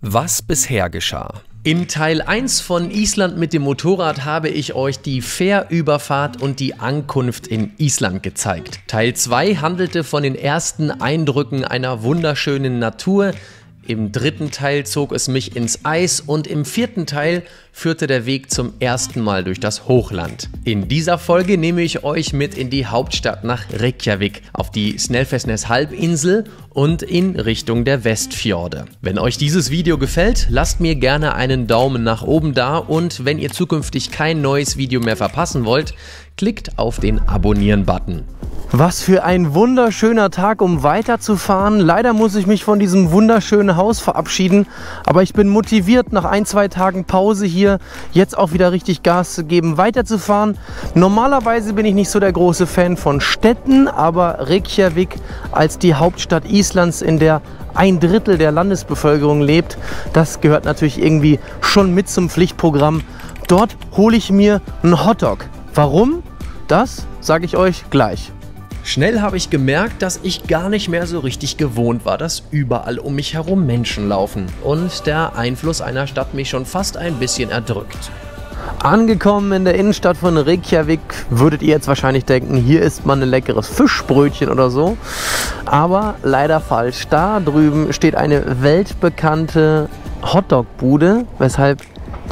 Was bisher geschah. In Teil 1 von Island mit dem Motorrad habe ich euch die Fährüberfahrt und die Ankunft in Island gezeigt. Teil 2 handelte von den ersten Eindrücken einer wunderschönen Natur. Im dritten Teil zog es mich ins Eis und im vierten Teil führte der Weg zum ersten Mal durch das Hochland. In dieser Folge nehme ich euch mit in die Hauptstadt nach Reykjavik, auf die Snæfellsnes-Halbinsel und in Richtung der Westfjorde. Wenn euch dieses Video gefällt, lasst mir gerne einen Daumen nach oben da und wenn ihr zukünftig kein neues Video mehr verpassen wollt, klickt auf den Abonnieren-Button. Was für ein wunderschöner Tag, um weiterzufahren. Leider muss ich mich von diesem wunderschönen Haus verabschieden, aber ich bin motiviert, nach 1-2 Tagen Pause hier jetzt auch wieder richtig Gas zu geben, weiterzufahren. Normalerweise bin ich nicht so der große Fan von Städten, aber Reykjavik als die Hauptstadt Islands, in der 1/3 der Landesbevölkerung lebt, das gehört natürlich irgendwie schon mit zum Pflichtprogramm. Dort hole ich mir einen Hotdog. Warum? Das sage ich euch gleich. Schnell habe ich gemerkt, dass ich gar nicht mehr so richtig gewohnt war, dass überall um mich herum Menschen laufen und der Einfluss einer Stadt mich schon fast ein bisschen erdrückt. Angekommen in der Innenstadt von Reykjavik würdet ihr jetzt wahrscheinlich denken, hier isst man ein leckeres Fischbrötchen oder so, aber leider falsch. Da drüben steht eine weltbekannte Hotdog-Bude, weshalb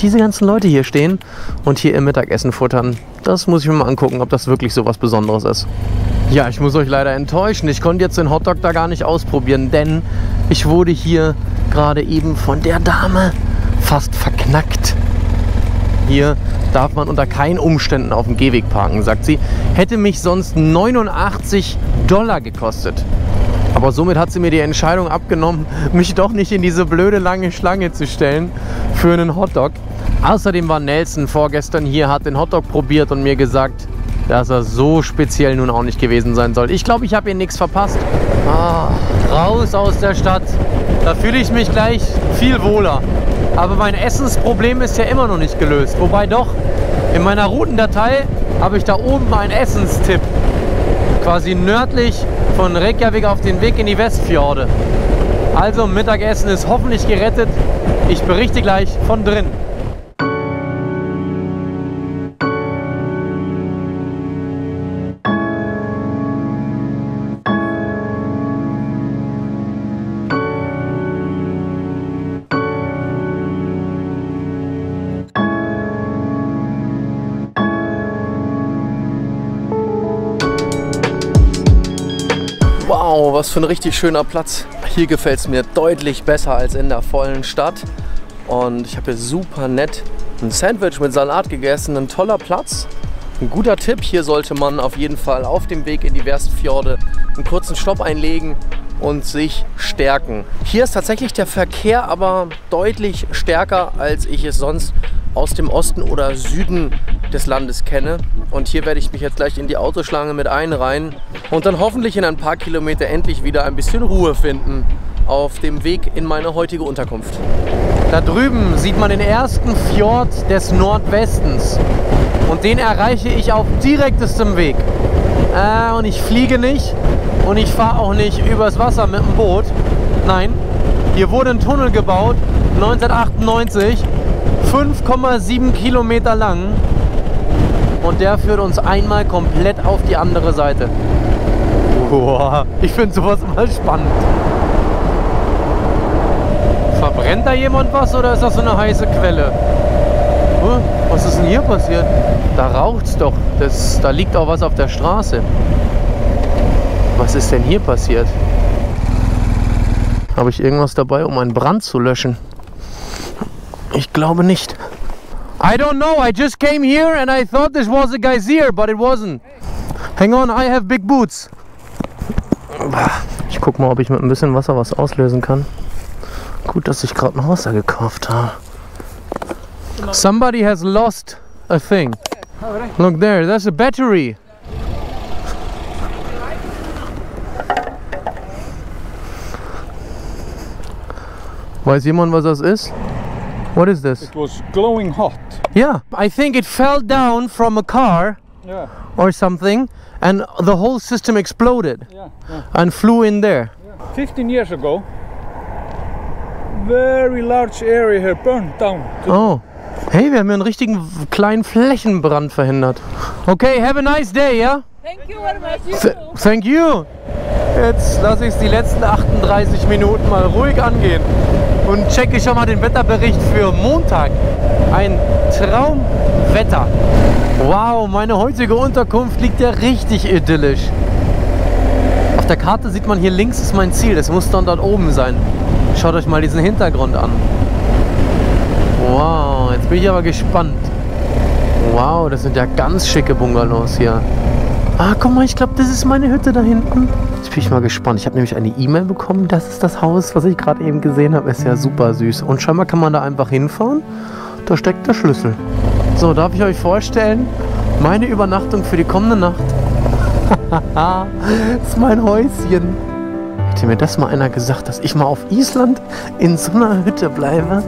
diese ganzen Leute hier stehen und hier ihr Mittagessen futtern. Das muss ich mir mal angucken, ob das wirklich so was Besonderes ist. Ja, ich muss euch leider enttäuschen. Ich konnte jetzt den Hotdog da gar nicht ausprobieren, denn ich wurde hier gerade eben von der Dame fast verknackt. Hier darf man unter keinen Umständen auf dem Gehweg parken, sagt sie. Hätte mich sonst $89 gekostet. Aber somit hat sie mir die Entscheidung abgenommen, mich doch nicht in diese blöde lange Schlange zu stellen für einen Hotdog. Außerdem war Nelson vorgestern hier, hat den Hotdog probiert und mir gesagt, dass er so speziell nun auch nicht gewesen sein soll. Ich glaube, ich habe hier nichts verpasst. Raus aus der Stadt. Da fühle ich mich gleich viel wohler. Aber mein Essensproblem ist ja immer noch nicht gelöst. Wobei doch, in meiner Routendatei habe ich da oben einen Essenstipp. Quasi nördlich von Reykjavik auf den Weg in die Westfjorde. Also Mittagessen ist hoffentlich gerettet. Ich berichte gleich von drin. Wow, was für ein richtig schöner Platz. Hier gefällt es mir deutlich besser als in der vollen Stadt. Und ich habe hier super nett ein Sandwich mit Salat gegessen. Ein toller Platz. Ein guter Tipp, hier sollte man auf jeden Fall auf dem Weg in die Westfjorde einen kurzen Stopp einlegen und sich stärken. Hier ist tatsächlich der Verkehr aber deutlich stärker, als ich es sonst aus dem Osten oder Süden des Landes kenne. Und hier werde ich mich jetzt gleich in die Autoschlange mit einreihen und dann hoffentlich in ein paar Kilometer endlich wieder ein bisschen Ruhe finden auf dem Weg in meine heutige Unterkunft. Da drüben sieht man den ersten Fjord des Nordwestens und den erreiche ich auf direktestem Weg. Und ich fliege nicht und ich fahre auch nicht übers Wasser mit dem Boot. Nein, hier wurde ein Tunnel gebaut, 1998, 5,7 Kilometer lang. Und der führt uns einmal komplett auf die andere Seite. Boah, ich finde sowas mal spannend. Verbrennt da jemand was oder ist das so eine heiße Quelle? Was ist denn hier passiert? Da raucht's doch. Da liegt auch was auf der Straße. Was ist denn hier passiert? Habe ich irgendwas dabei, um einen Brand zu löschen? Ich glaube nicht. I don't know, I just came here and I thought this was a geyser, but it wasn't. Hang on, I have big boots. Ich guck mal, ob ich mit ein bisschen Wasser was auslösen kann. Gut, dass ich gerade noch Wasser gekauft habe. Somebody has lost a thing. Look there, that's a battery. Weiß jemand, was das ist? What is this? It was glowing hot. Yeah, I think it fell down from a car or something and the whole system exploded and flew in there. 15 years ago, very large area here burned down. Oh. Hey, wir haben hier einen richtigen kleinen Flächenbrand verhindert. Okay, have a nice day, ja? Thank you very much. Thank you. Jetzt lasse ich es die letzten 38 Minuten mal ruhig angehen und checke schon mal den Wetterbericht für Montag. Ein Traumwetter. Wow, meine heutige Unterkunft liegt ja richtig idyllisch. Auf der Karte sieht man, hier links ist mein Ziel. Das muss dann dort oben sein. Schaut euch mal diesen Hintergrund an. Wow, jetzt bin ich aber gespannt. Wow, das sind ja ganz schicke Bungalows hier. Ah, guck mal, ich glaube, das ist meine Hütte da hinten. Jetzt bin ich mal gespannt. Ich habe nämlich eine E-Mail bekommen. Das ist das Haus, was ich gerade eben gesehen habe. Ist ja super süß. Und scheinbar kann man da einfach hinfahren. Da steckt der Schlüssel. So, darf ich euch vorstellen, meine Übernachtung für die kommende Nacht. Das ist mein Häuschen. Hätte mir das mal einer gesagt, dass ich mal auf Island in so einer Hütte bleibe?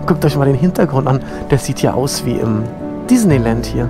Guckt euch mal den Hintergrund an. Das sieht ja aus wie im Disneyland hier.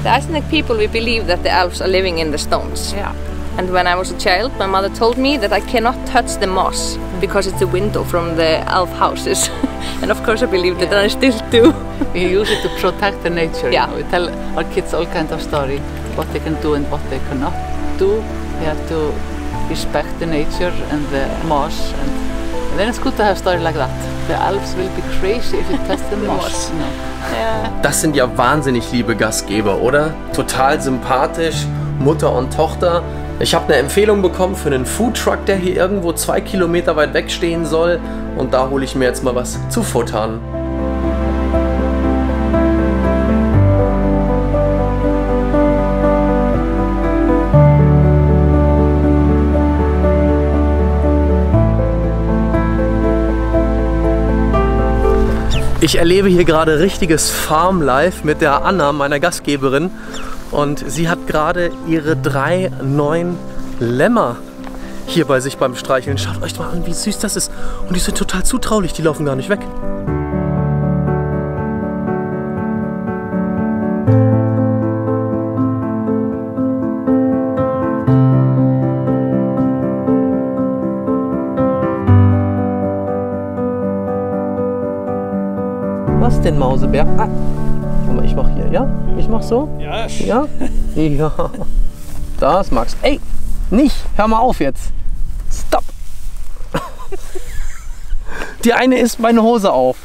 The Icelandic people, we believe that the elves are living in the stones. Yeah. And when I was a child, my mother told me that I cannot touch the moss because it's a window from the elf houses. And of course I believed it, and I still do. We use it to protect the nature. Yeah. We tell our kids all kinds of stories, what they can do and what they cannot do. We have to respect the nature and the moss, and then it's good to have a story like that. The elves will be crazy if you touch the moss. No. Yeah. Das sind ja wahnsinnig liebe Gastgeber, oder? Total sympathisch, Mutter und Tochter. Ich habe eine Empfehlung bekommen für einen Foodtruck, der hier irgendwo 2 Kilometer weit weg stehen soll. Und da hole ich mir jetzt mal was zu futtern. Ich erlebe hier gerade richtiges Farmlife mit der Anna, meiner Gastgeberin. Und sie hat gerade ihre 3 neuen Lämmer hier bei sich beim Streicheln. Schaut euch mal an, wie süß das ist. Und die sind total zutraulich, die laufen gar nicht weg. Was denn, Mausebär? Ah. Guck mal, ich mach hier, ja? Ich mach so? Ja. Ja? Ja. Das magst du. Ey, nicht! Hör mal auf jetzt! Stopp! Die eine isst meine Hose auf.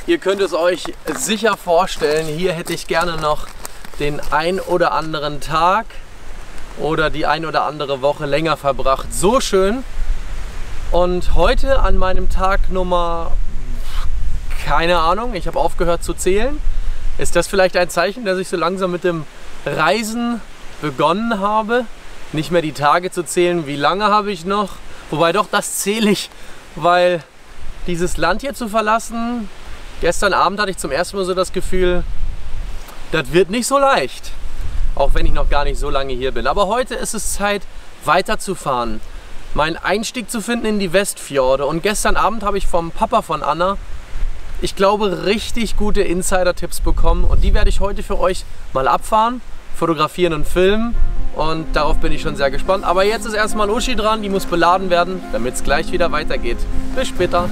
Ihr könnt es euch sicher vorstellen, hier hätte ich gerne noch den ein oder anderen Tag oder die ein oder andere Woche länger verbracht. So schön. Und heute an meinem Tag Nummer, keine Ahnung, ich habe aufgehört zu zählen. Ist das vielleicht ein Zeichen, dass ich so langsam mit dem Reisen begonnen habe? Nicht mehr die Tage zu zählen, wie lange habe ich noch? Wobei doch, das zähle ich, weil dieses Land hier zu verlassen, gestern Abend hatte ich zum ersten Mal so das Gefühl, das wird nicht so leicht. Auch wenn ich noch gar nicht so lange hier bin. Aber heute ist es Zeit, weiterzufahren. Meinen Einstieg zu finden in die Westfjorde. Und gestern Abend habe ich vom Papa von Anna, ich glaube, richtig gute Insider-Tipps bekommen. Und die werde ich heute für euch mal abfahren, fotografieren und filmen. Und darauf bin ich schon sehr gespannt. Aber jetzt ist erstmal Uschi dran, die muss beladen werden, damit es gleich wieder weitergeht. Bis später.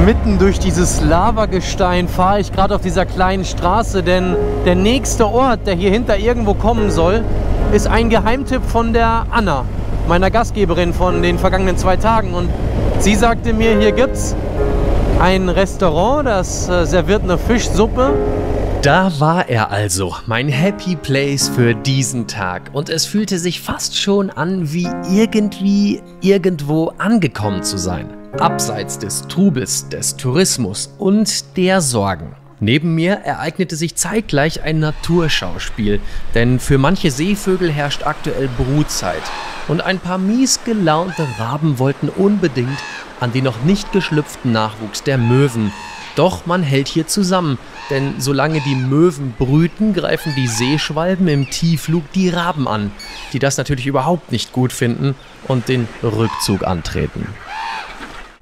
Mitten durch dieses Lavagestein fahre ich gerade auf dieser kleinen Straße, denn der nächste Ort, der hier hinter irgendwo kommen soll, ist ein Geheimtipp von der Anna, meiner Gastgeberin von den vergangenen 2 Tagen. Und sie sagte mir, hier gibt's ein Restaurant, das serviert eine Fischsuppe. Da war er also, mein Happy Place für diesen Tag. Und es fühlte sich fast schon an, wie irgendwie irgendwo angekommen zu sein. Abseits des Trubels, des Tourismus und der Sorgen. Neben mir ereignete sich zeitgleich ein Naturschauspiel, denn für manche Seevögel herrscht aktuell Brutzeit. Und ein paar mies gelaunte Raben wollten unbedingt an den noch nicht geschlüpften Nachwuchs der Möwen. Doch man hält hier zusammen, denn solange die Möwen brüten, greifen die Seeschwalben im Tiefflug die Raben an, die das natürlich überhaupt nicht gut finden und den Rückzug antreten.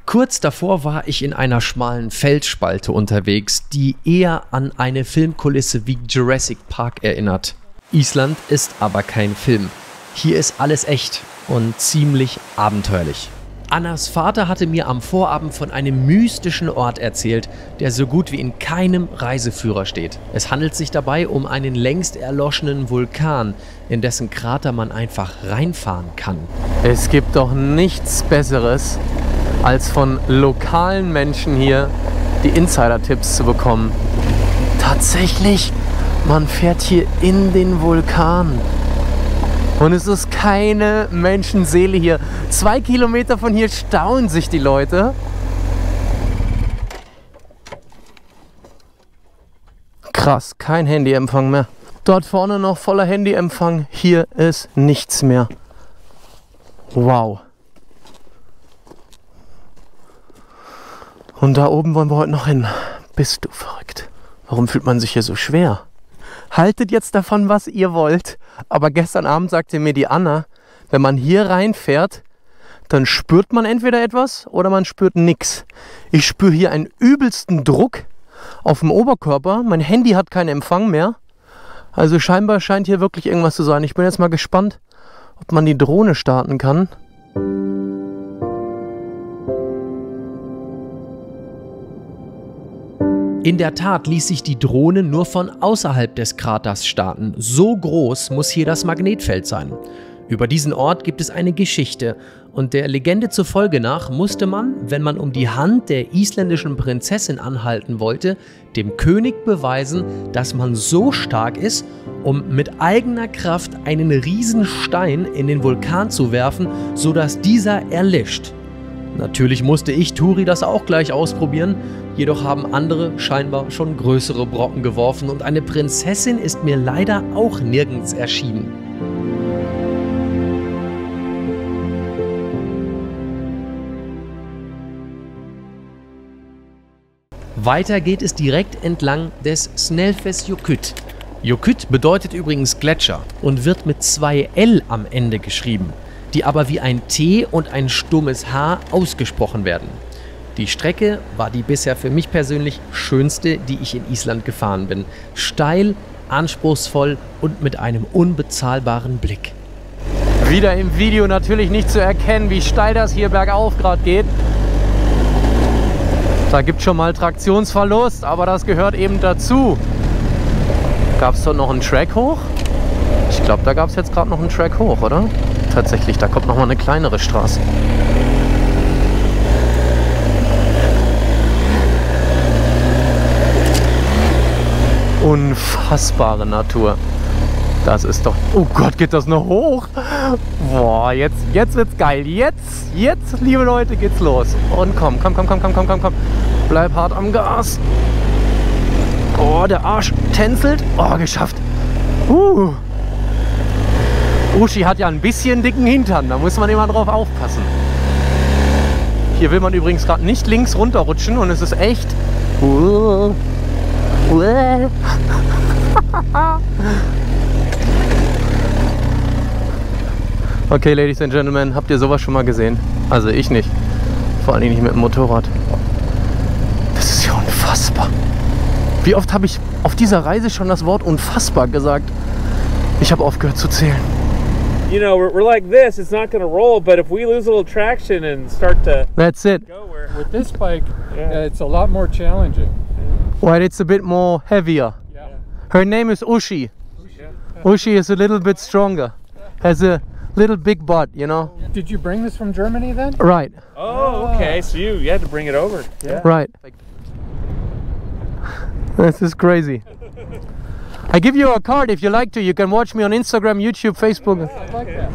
Kurz davor war ich in einer schmalen Felsspalte unterwegs, die eher an eine Filmkulisse wie Jurassic Park erinnert. Island ist aber kein Film. Hier ist alles echt und ziemlich abenteuerlich. Annas Vater hatte mir am Vorabend von einem mystischen Ort erzählt, der so gut wie in keinem Reiseführer steht. Es handelt sich dabei um einen längst erloschenen Vulkan, in dessen Krater man einfach reinfahren kann. Es gibt doch nichts Besseres, als von lokalen Menschen hier die Insider-Tipps zu bekommen. Tatsächlich, man fährt hier in den Vulkan. Und es ist keine Menschenseele hier. 2 Kilometer von hier staunen sich die Leute. Krass, kein Handyempfang mehr. Dort vorne noch voller Handyempfang. Hier ist nichts mehr. Wow. Und da oben wollen wir heute noch hin. Bist du verrückt? Warum fühlt man sich hier so schwer? Haltet jetzt davon, was ihr wollt. Aber gestern Abend sagte mir die Anna, wenn man hier reinfährt, dann spürt man entweder etwas oder man spürt nichts. Ich spüre hier einen übelsten Druck auf dem Oberkörper. Mein Handy hat keinen Empfang mehr. Also scheinbar scheint hier wirklich irgendwas zu sein. Ich bin jetzt mal gespannt, ob man die Drohne starten kann. In der Tat ließ sich die Drohne nur von außerhalb des Kraters starten. So groß muss hier das Magnetfeld sein. Über diesen Ort gibt es eine Geschichte und der Legende zufolge nach musste man, wenn man um die Hand der isländischen Prinzessin anhalten wollte, dem König beweisen, dass man so stark ist, um mit eigener Kraft einen riesen Stein in den Vulkan zu werfen, sodass dieser erlischt. Natürlich musste ich, Turi, das auch gleich ausprobieren, jedoch haben andere scheinbar schon größere Brocken geworfen und eine Prinzessin ist mir leider auch nirgends erschienen. Weiter geht es direkt entlang des Snæfellsjökull. Jökull bedeutet übrigens Gletscher und wird mit 2 L am Ende geschrieben, die aber wie ein T und ein stummes H ausgesprochen werden. Die Strecke war die bisher für mich persönlich schönste, die ich in Island gefahren bin. Steil, anspruchsvoll und mit einem unbezahlbaren Blick. Wieder im Video natürlich nicht zu erkennen, wie steil das hier bergauf gerade geht. Da gibt es schon mal Traktionsverlust, aber das gehört eben dazu. Gab es dort noch einen Track hoch? Ich glaube, da gab es jetzt gerade noch einen Track hoch, oder? Tatsächlich, da kommt noch mal eine kleinere Straße. Unfassbare Natur. Das ist doch... Oh Gott, geht das noch hoch? Boah, jetzt wird's geil. Jetzt, liebe Leute, geht's los. Und komm. Bleib hart am Gas. Oh, der Arsch tänzelt. Oh, geschafft. Uschi hat ja ein bisschen dicken Hintern, da muss man immer drauf aufpassen. Hier will man übrigens gerade nicht links runterrutschen und es ist echt... Okay, Ladies and Gentlemen, habt ihr sowas schon mal gesehen? Also ich nicht. Vor allem nicht mit dem Motorrad. Das ist ja unfassbar. Wie oft habe ich auf dieser Reise schon das Wort unfassbar gesagt? Ich habe aufgehört zu zählen. you know, we're like this, it's not going to roll, but if we lose a little traction and start to That's it. go where... With this bike, it's a lot more challenging. Well, it's a bit more heavier. Yeah. Her name is Ushi. Ushi is a little bit stronger. Has a little big butt, you know? Did you bring this from Germany then? Right, Oh, okay, so you had to bring it over. Yeah. right. This is crazy. I give you a card if you like to. You can watch me on Instagram, YouTube, Facebook. I like that.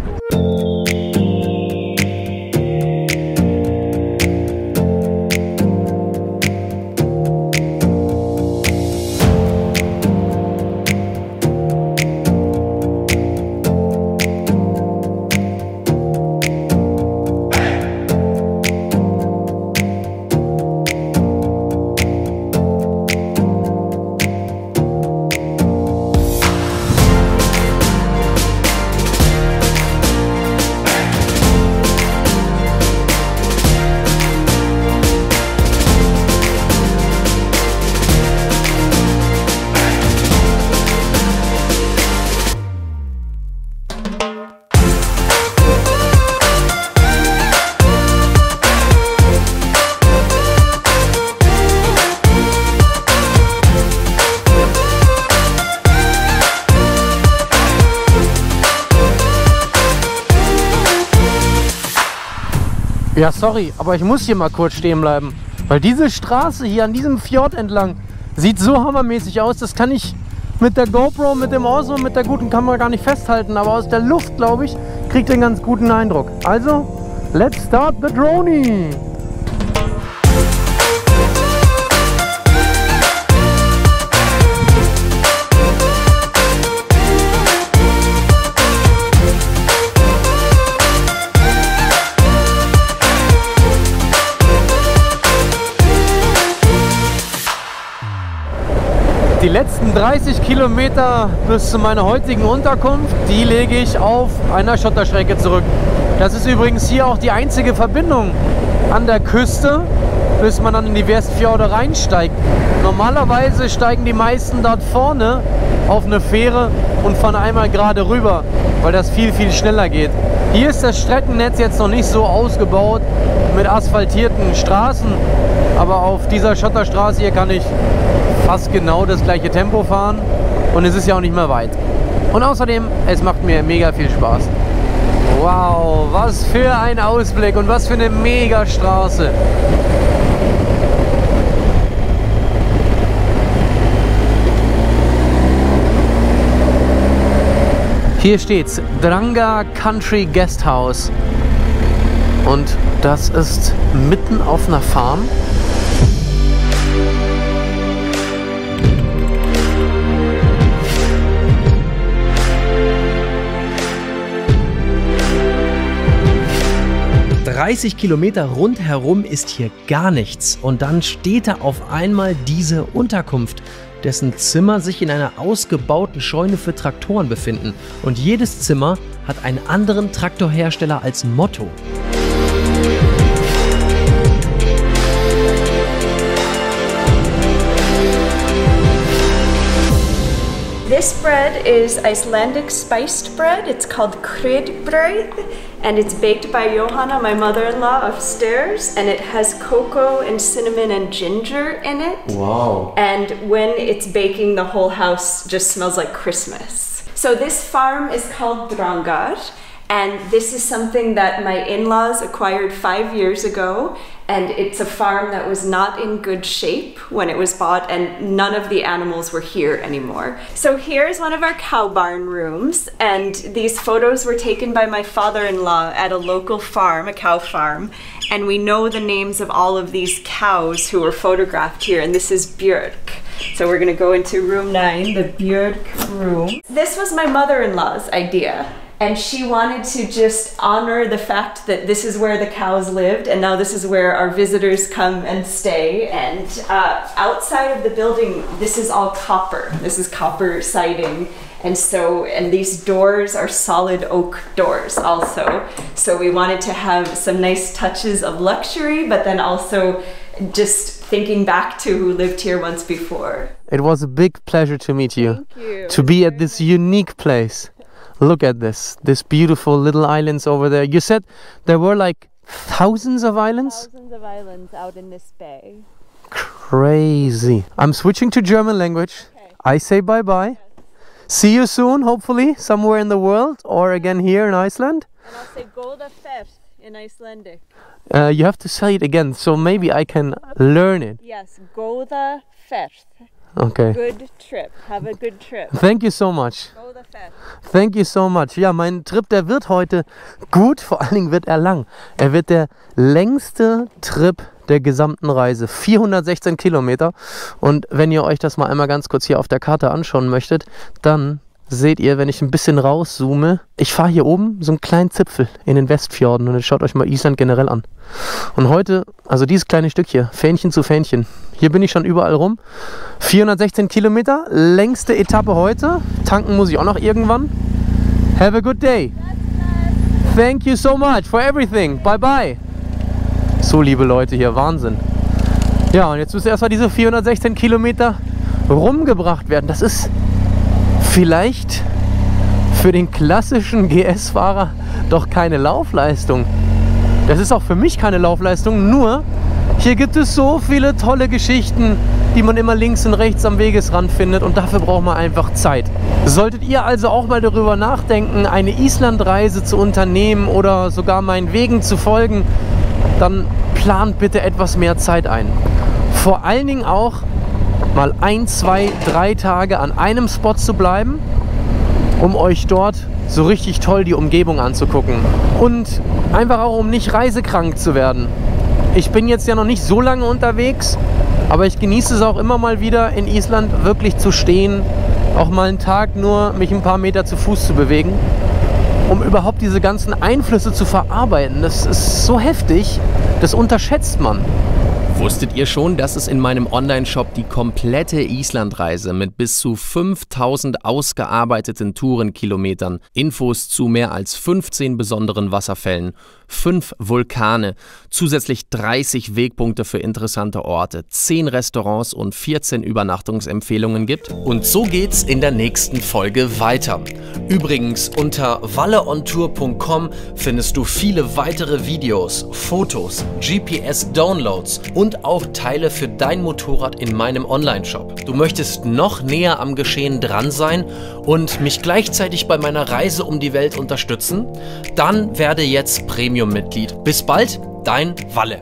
Ja, sorry, aber ich muss hier mal kurz stehen bleiben. Weil diese Straße hier an diesem Fjord entlang sieht so hammermäßig aus. Das kann ich mit der GoPro, mit dem Osmo, mit der guten Kamera gar nicht festhalten. Aber aus der Luft, glaube ich, kriegt ihr einen ganz guten Eindruck. Also, let's start the Droney! Die letzten 30 Kilometer bis zu meiner heutigen Unterkunft, die lege ich auf einer Schotterstrecke zurück. Das ist übrigens hier auch die einzige Verbindung an der Küste, bis man dann in die Westfjorde reinsteigt. Normalerweise steigen die meisten dort vorne auf eine Fähre und fahren einmal gerade rüber, weil das viel, viel schneller geht. Hier ist das Streckennetz jetzt noch nicht so ausgebaut mit asphaltierten Straßen, aber auf dieser Schotterstraße hier kann ich fast genau das gleiche Tempo fahren und es ist ja auch nicht mehr weit. Und außerdem, es macht mir mega viel Spaß. Wow, was für ein Ausblick und was für eine mega Straße. Hier steht's, Dranga Country Guest House. Und das ist mitten auf einer Farm. ...30 Kilometer rundherum ist hier gar nichts. Und dann steht da auf einmal diese Unterkunft, dessen Zimmer sich in einer ausgebauten Scheune für Traktoren befinden. Und jedes Zimmer hat einen anderen Traktorhersteller als Motto. This bread is Icelandic spiced bread. It's called kryddbrauð, and it's baked by Johanna, my mother-in-law, upstairs, and it has cocoa and cinnamon and ginger in it. Wow. And when it's baking, the whole house just smells like Christmas. So this farm is called Drangar, and this is something that my in-laws acquired 5 years ago, and it's a farm that was not in good shape when it was bought, and none of the animals were here anymore. So here's one of our cow barn rooms, and these photos were taken by my father-in-law at a local farm, a cow farm, and we know the names of all of these cows who were photographed here, and this is Björk. So we're gonna go into room 9, the Björk room. This was my mother-in-law's idea. And she wanted to just honor the fact that this is where the cows lived, and now this is where our visitors come and stay. And outside of the building, this is all copper. This is copper siding. And these doors are solid oak doors also. So we wanted to have some nice touches of luxury, but then also just thinking back to who lived here once before. It was a big pleasure to meet you. Thank you. To be at this unique place. Look at this beautiful little islands over there. You said there were like thousands of islands? Thousands of islands out in this bay. Crazy. I'm switching to German language. Okay. I say bye-bye. See you soon, hopefully, somewhere in the world or again here in Iceland. And I'll say Góða ferð in Icelandic. You have to say it again, so maybe I can learn it. Yes, Góða ferð. Okay. Good trip. Have a good trip. Thank you so much. Góða ferð. Thank you so much. Ja, mein Trip, der wird heute gut, vor allen Dingen wird er lang. Er wird der längste Trip der gesamten Reise. 416 Kilometer. Und wenn ihr euch das mal einmal ganz kurz hier auf der Karte anschauen möchtet, dann seht ihr, wenn ich ein bisschen rauszoome, ich fahre hier oben so einen kleinen Zipfel in den Westfjorden und jetzt schaut euch mal Island generell an. Und heute, also dieses kleine Stück hier, Fähnchen zu Fähnchen, hier bin ich schon überall rum. 416 Kilometer, längste Etappe heute. Tanken muss ich auch noch irgendwann. Have a good day. Thank you so much for everything. Bye bye. So, liebe Leute hier, Wahnsinn. Ja, und jetzt müssen erstmal diese 416 Kilometer rumgebracht werden. Das ist vielleicht für den klassischen GS-Fahrer doch keine Laufleistung. Das ist auch für mich keine Laufleistung, nur hier gibt es so viele tolle Geschichten, die man immer links und rechts am Wegesrand findet und dafür braucht man einfach Zeit. Solltet ihr also auch mal darüber nachdenken, eine Islandreise zu unternehmen oder sogar meinen Wegen zu folgen, dann plant bitte etwas mehr Zeit ein. Vor allen Dingen auch mal 1, 2, 3 Tage an einem Spot zu bleiben, um euch dort so richtig toll die Umgebung anzugucken. Und einfach auch, um nicht reisekrank zu werden. Ich bin jetzt ja noch nicht so lange unterwegs, aber ich genieße es auch immer mal wieder in Island wirklich zu stehen, auch mal einen Tag nur mich ein paar Meter zu Fuß zu bewegen, um überhaupt diese ganzen Einflüsse zu verarbeiten. Das ist so heftig, das unterschätzt man. Wusstet ihr schon, dass es in meinem Online-Shop die komplette Islandreise mit bis zu 5000 ausgearbeiteten Tourenkilometern, Infos zu mehr als 15 besonderen Wasserfällen, 5 Vulkane, zusätzlich 30 Wegpunkte für interessante Orte, 10 Restaurants und 14 Übernachtungsempfehlungen gibt? Und so geht's in der nächsten Folge weiter. Übrigens, unter walleontour.com findest du viele weitere Videos, Fotos, GPS-Downloads und auch Teile für dein Motorrad in meinem Online-Shop. Du möchtest noch näher am Geschehen dran sein und mich gleichzeitig bei meiner Reise um die Welt unterstützen? Dann werde jetzt Premium-Mitglied. Bis bald, dein Walle.